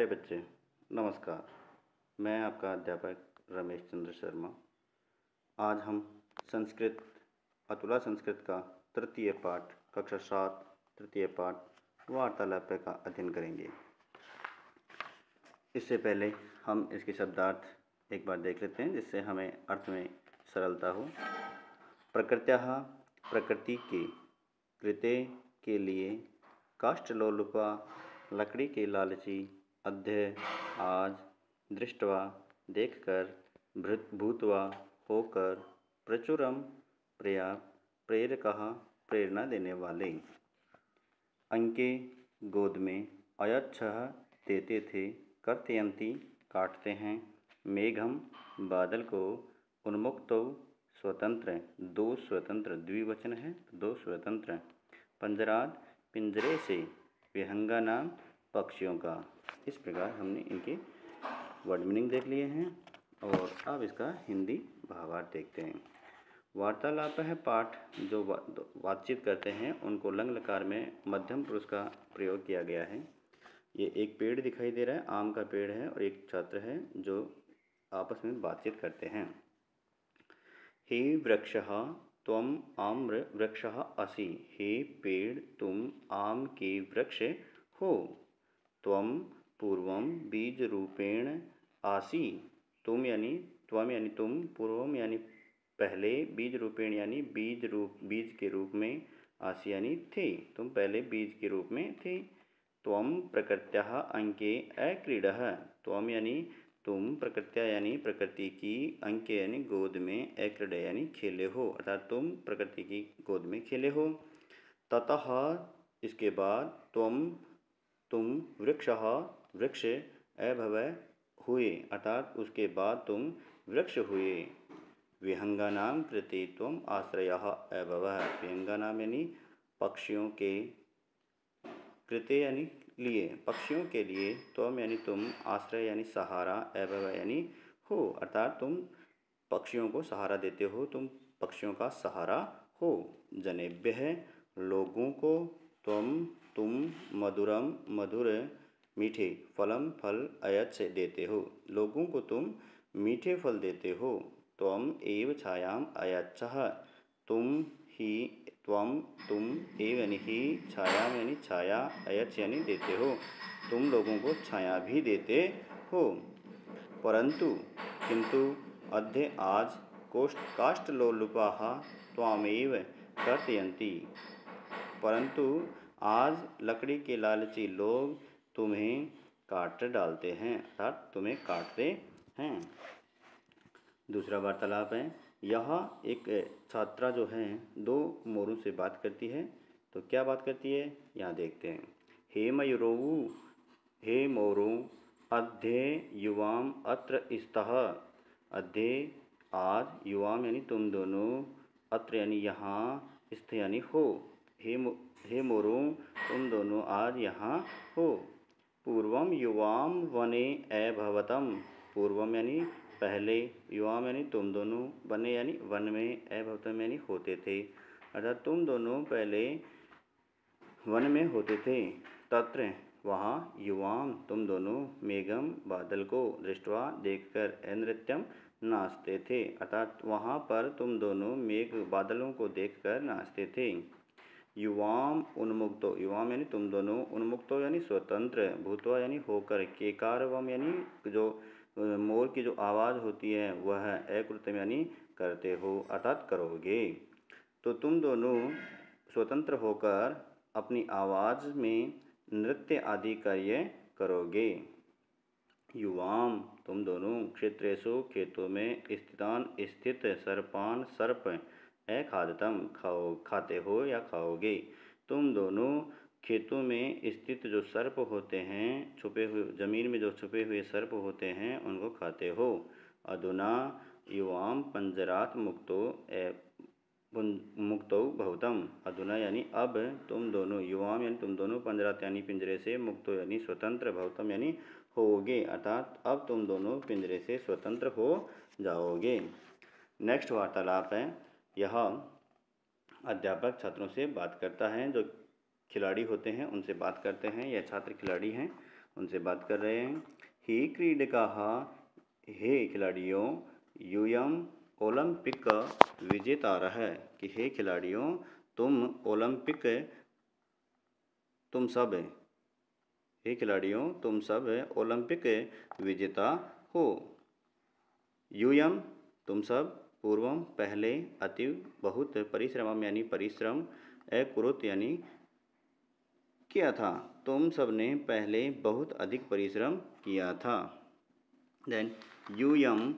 प्यारे बच्चे, नमस्कार। मैं आपका अध्यापक रमेश चंद्र शर्मा। आज हम संस्कृत अतुला संस्कृत का तृतीय पाठ कक्षा 7 तृतीय पाठ वार्तालाप का अध्ययन करेंगे। इससे पहले हम इसके शब्दार्थ एक बार देख लेते हैं, जिससे हमें अर्थ में सरलता हो। प्रकृत्याः प्रकृति के, कृते के लिए, काष्ठलोलुपा लकड़ी के लालची, अद्य आज, दृष्ट्वा देखकर, भूत्वा होकर, प्रचुरम पर्याप्त, प्रेरकः प्रेरणा देने वाले, अंके गोद में, अयच्छः देते थे, कर्तयन्ति काटते हैं, मेघम बादल को, उन्मुक्तौ स्वतंत्र, दो स्वतंत्र द्विवचन है, दो स्वतंत्र, पंजरात पिंजरे से, विहंगानाम पक्षियों का। इस प्रकार हमने इनके वर्ड मीनिंग देख लिए हैं और अब इसका हिंदी भावार्थ देखते हैं। वार्तालाप है पाठ जो बातचीत करते हैं उनको लंग लकार में मध्यम पुरुष का प्रयोग किया गया है। ये एक पेड़ दिखाई दे रहा है, आम का पेड़ है, और एक छात्र है जो आपस में बातचीत करते हैं। हे वृक्षः त्वम आम्र वृक्षः असि, हे पेड़ तुम आम के वृक्ष हो। त्वम पूर्वम बीज रूपेण आसी, तुम यानी त्वम यानी तुम, पूर्वम यानी पहले, बीज रूपेण यानी बीज के रूप में, आसी यानी थे, तुम पहले बीज के रूप में थे। त्वम प्रकृत्याः अंके अक्रीडः, त्वम यानी तुम, प्रकृत्या यानी प्रकृति की, अंके यानी गोद में, अक्रीड यानी खेले हो, अर्थात तुम प्रकृति की गोद में खेले हो। ततः इसके बाद, तुम वृक्षः वृक्ष अभवः हुए, अर्थात उसके बाद तुम वृक्ष हुए। विहंगानाम कृते त्वम आश्रयः अभवः, विहंगानाम यानी पक्षियों के, कृते यानी लिए, पक्षियों के लिए, त्वम यानी तुम, आश्रय यानी सहारा, अभवः यानी हो, अर्थात तुम पक्षियों को सहारा देते हो, तुम पक्षियों का सहारा हो। जनेभ्यः लोगों को, तुम मधुरम मधुर, मीठे, फलम फल अयच्छ देते हो, लोगों को तुम मीठे फल देते हो। त्वम एव छायाम अयच्छः, तुम एव यानी ही, छायाम यानी छाया, अयच्छ यानी देते हो, तुम लोगों को छाया भी देते हो। परंतु किंतु, अद्य आज, काष्ठलोलुपाः त्वामेव कर्तयन्ति, परंतु आज लकड़ी के लालची लोग तुम्हें काट डालते हैं, अर्थात तुम्हें काटते हैं। दूसरा वार्तालाप है। यह एक छात्रा जो है दो मोरों से बात करती है, तो क्या बात करती है यहाँ देखते हैं। हे मयूरौ, हे मोरो, अद्य युवाम अत्र स्तः, अद्य आज, युवाम यानी तुम दोनों, अत्र यानी यहाँ, स्थ यानी हो, हे मोरो तुम दोनों आज यहाँ हो। पूर्वम युवाम वने अभवतम, पूर्वम यानी पहले, युवाम यानी तुम दोनों, वने यानी वन में, अभवतम यानी होते थे, अर्थात तुम दोनों पहले वन में होते थे। तत्र वहाँ, युवाम तुम दोनों, मेघम बादल को, दृष्ट्वा देखकर, नृत्यम नाचते थे, अर्थात वहाँ पर तुम दोनों मेघ बादलों को देखकर नाचते थे। युवाम उन्मुक्तो, युवाम यानी तुम दोनों, उन्मुक्तो यानी स्वतंत्र, भूत्वा यानी होकर, केकारवम यानी जो मोर की जो आवाज़ होती है वह, अकृतम यानी करते हो, अर्थात करोगे। तो तुम दोनों स्वतंत्र होकर अपनी आवाज़ में नृत्य आदि कार्य करोगे। युवाम तुम दोनों, क्षेत्रेषु खेतों में, स्थितान स्थित, सर्पान सर्प, अखादतम खाते हो या खाओगे, तुम दोनों खेतों में स्थित जो सर्प होते हैं, छुपे हुए जमीन में जो छुपे हुए सर्प होते हैं उनको खाते हो। अधुना युवाम पंजरात मुक्तो भवतम, अधुना यानी अब, तुम दोनों, युवाम यानी तुम दोनों, पंजरात यानी पिंजरे से, मुक्तो यानी स्वतंत्र, भवतम यानी होगे, अर्थात अब तुम दोनों पिंजरे से स्वतंत्र हो जाओगे। नेक्स्ट वार्तालाप है। यह अध्यापक छात्रों से बात करता है, जो खिलाड़ी होते हैं उनसे बात करते हैं, यह छात्र खिलाड़ी हैं उनसे बात कर रहे हैं। ही क्रीडकाः, हे खिलाड़ियों, यूयम ओलंपिक विजेतारः, कि हे खिलाड़ियों तुम ओलंपिक, तुम सब, हे खिलाड़ियों तुम सब ओलंपिक विजेता हो। यूयम तुम सब, पूर्वम पहले, अतीव बहुत, परिश्रमम यानी परिश्रम, अकुरुत यानी किया था, तुम सब ने पहले बहुत अधिक परिश्रम किया था। देन यूयम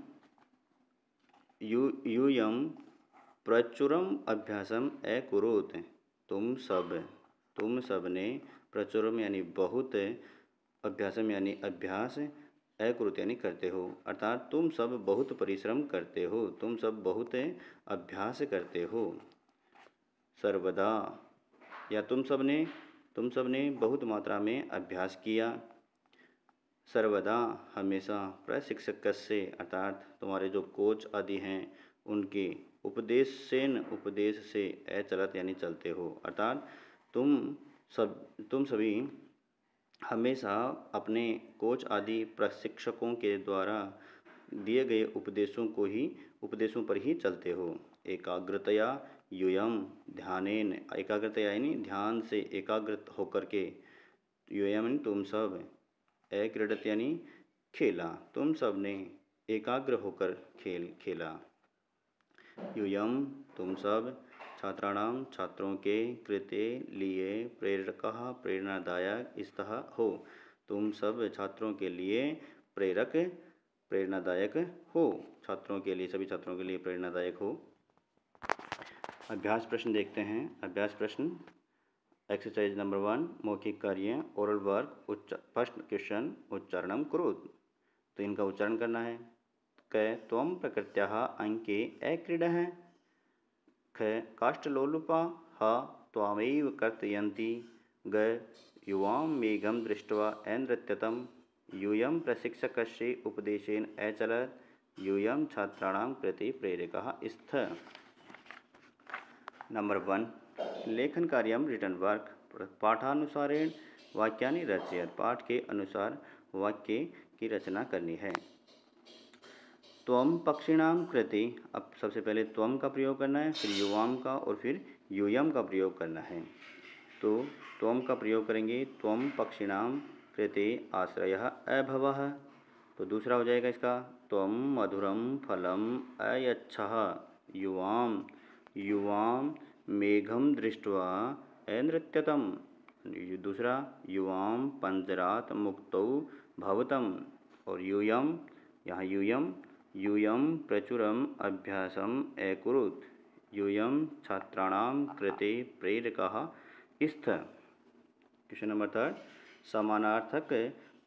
प्रचुरम अभ्यासम अकुरुत, तुम सब ने प्रचुरम यानी बहुत, अभ्यासम यानी अभ्यास, अकुरुत यानी करते हो, अर्थात तुम सब बहुत परिश्रम करते हो, तुम सब बहुत अभ्यास करते हो। सर्वदा, या तुम सब ने बहुत मात्रा में अभ्यास किया। सर्वदा हमेशा, प्रशिक्षक से अर्थात तुम्हारे जो कोच आदि हैं उनके उपदेश से अचलत यानी चलते हो, अर्थात तुम सभी हमेशा अपने कोच आदि प्रशिक्षकों के द्वारा दिए गए उपदेशों पर ही चलते हो। एकाग्रतया यूयम, ध्यानेन, एकाग्रतया यानी ध्यान से एकाग्रत होकर के, यूयम यानी तुम सब, अक्रीडत यानी खेला, तुम सब ने एकाग्र होकर खेला। यूयम तुम सब, छात्राणाम छात्रों के, कृते लिए, प्रेरकः प्रेरणादायक स्तः हो, तुम सब छात्रों के लिए प्रेरणादायक हो, छात्रों के लिए, सभी छात्रों के लिए प्रेरणादायक हो। अभ्यास प्रश्न देखते हैं। अभ्यास प्रश्न एक्सरसाइज नंबर 1, मौखिक कार्य, ओरल वर्क, फर्स्ट क्वेश्चन, उच्चारणम कुरुत, तो इनका उच्चारण करना है। क त्वं प्रकृत्याः अंके अक्रीडः, ख काष्ठलोलुपा, ह त्वामेव कर्तयन्ति, ग युवां मेघं दृष्ट्वा अनृत्यतं, यूयं प्रशिक्षकस्य उपदेशेन अचलत्, यूयं छात्राणां कृते प्रेरकः स्तः। नंबर 1, लेखन कार्यम, रिटन वर्क, पाठानुसारेण वाक्यानि रचयत, पाठ के अनुसार वाक्य की रचना करनी है। त्वम पक्षिणाम कृते, अब सबसे पहले त्वम का प्रयोग करना है, फिर युवाम का और फिर यूयम का प्रयोग करना है। तो त्वम का प्रयोग करेंगे, त्वम पक्षिणाम कृते आश्रयः अभवः, तो दूसरा हो जाएगा इसका, त्वम मधुरम फलम अयच्छः, युवाम मेघम दृष्ट्वा अनृत्यतम, दूसरा युवाम पंजरात मुक्तौ भवतम, और यूयम, यहाँ यूयम प्रचुरम अभ्यासम अकुरुत, यूयम छात्राणां कृते प्रेरकः स्तः। क्वेश्चन नंबर 3, समानार्थक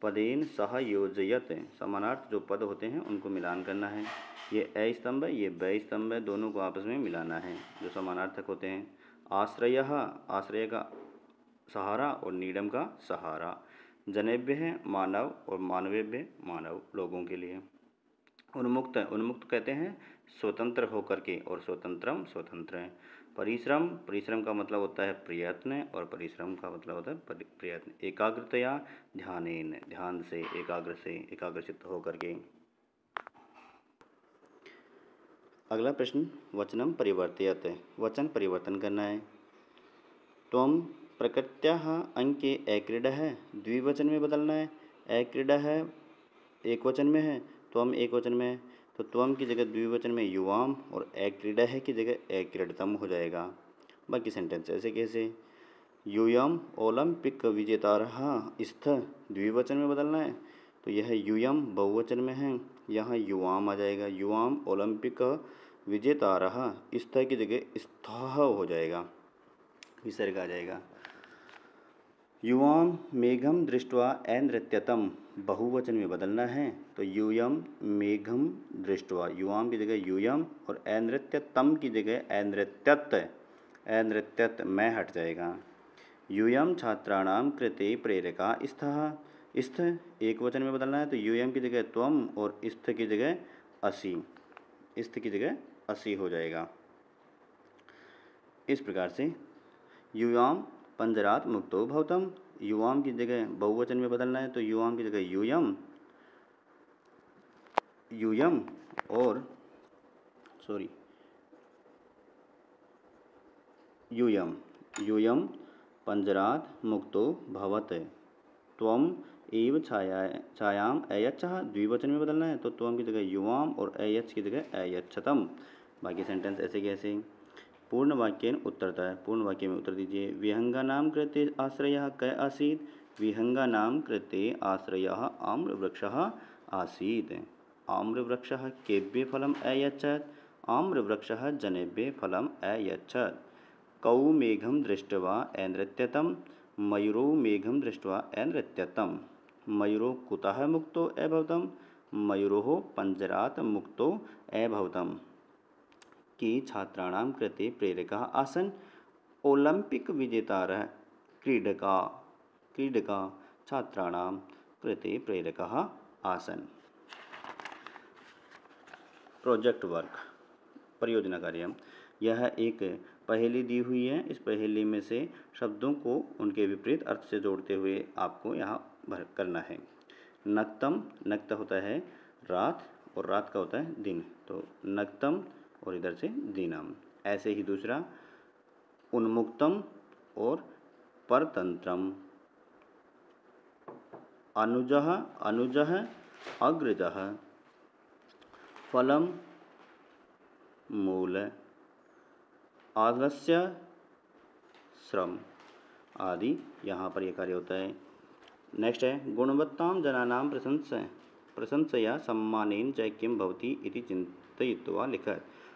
पदेन सह योजयत, समानार्थ जो पद होते हैं उनको मिलान करना है। ये अ स्तंभ है, ये ब स्तंभ है, दोनों को आपस में मिलाना है जो समानार्थक होते हैं। आश्रयः, आश्रय का सहारा और नीडम का सहारा। जनेभ्य है मानव और मानवेभ्य मानव, लोगों के लिए। उन्मुक्त, उन्मुक्त कहते हैं स्वतंत्र होकर के, और स्वतंत्रम स्वतंत्र है। परिश्रम, परिश्रम का मतलब होता है प्रयत्न, और परिश्रम का मतलब होता है प्रयत्न। एकाग्रतया ध्यानेन, ध्यान से, एकाग्रचित्त होकर के। अगला प्रश्न, वचनम परिवर्तयत, वचन परिवर्तन करना है। त्वम प्रकृत्याः अंके अक्रीडः, द्विवचन में बदलना है। अक्रीडः एक वचन में है, त्वम एक वचन में है, तो त्वम की जगह द्विवचन में युवाम और अक्रीडः की जगह अक्रीडतम हो जाएगा। बाकी सेंटेंस ऐसे कैसे, यूयम ओलंपिक विजेतारः स्तः, द्विवचन में बदलना है, तो यह यूयम बहुवचन में है, यहाँ युवाम आ जाएगा, युवाम ओलंपिक विजेतारः, स्तः की जगह स्थः हो जाएगा, विसर्ग आ जाएगा। युवाम मेघम दृष्ट्वा अनृत्यतम, बहुवचन में बदलना है, तो यूयम मेघम दृष्ट्वा, युवाम की जगह यूयम, और अनृत्यतम की जगह अनृत्यत, अनृत्यत में हट जाएगा। यूयम छात्राणाम कृते प्रेरका स्तः, स्थ एक वचन में बदलना है, तो यूयम की जगह त्वम और स्थ की जगह असि, स्थ की जगह असि हो जाएगा। इस प्रकार से युयाम पंजरात मुक्तो भवतम, युवाम की जगह बहुवचन में बदलना है तो युवाम की जगह यूयम, यूयम और यूयम, यूयम पंजरात मुक्तो भवत। त्वम एव छायाम अयच्छः द्विवचन में बदलना है तो त्वम की जगह युवाम और अयच्छ की जगह अयच्छतम। बाकी सेंटेंस ऐसे कैसे। पूर्ण वाक्येन उत्तरतः, पूर्ण वाक्य में उत्तर दीजिए। विहंगानां कृते आश्रयः क आसीत्। विहंगानां कृते आश्रयः आम्रवृक्षः आसीत्। आम्रवृक्षः केभ्यः फलम् अयच्छत्। आम्रवृक्षः जनेभ्यः फलम् अयच्छत्। कौ मेघं दृष्ट्वा अनृत्यतं। मयूरो मेघं दृष्ट्वा अनृत्यतं। मयूरो कुतः मुक्तो अभवतं। मयूरोः पञ्जरात् मुक्तो अभवतं। के छात्राणां कृते प्रेरकाः आसन्। ओलम्पिक विजेतारः क्रीडकाः छात्राणां कृते प्रेरकाः आसन्। प्रोजेक्ट वर्क, परियोजना कार्य। यह एक पहेली दी हुई है। इस पहेली में से शब्दों को उनके विपरीत अर्थ से जोड़ते हुए आपको यहाँ भर करना है। नक्तम, नक्त होता है रात और रात का होता है दिन, तो नक्तम और इधर से दीनम। ऐसे ही दूसरा उन्मुक्तम और परतंत्रम। अनुजः, अनुजः अग्रजः। फलम मूल। आलस्य श्रम आदि यहाँ पर यह कार्य होता है। नेक्स्ट है गुणवत्तां जनानां प्रशंसया सम्मानेन च किं भवति इति चिन्तयित्वा लिखत।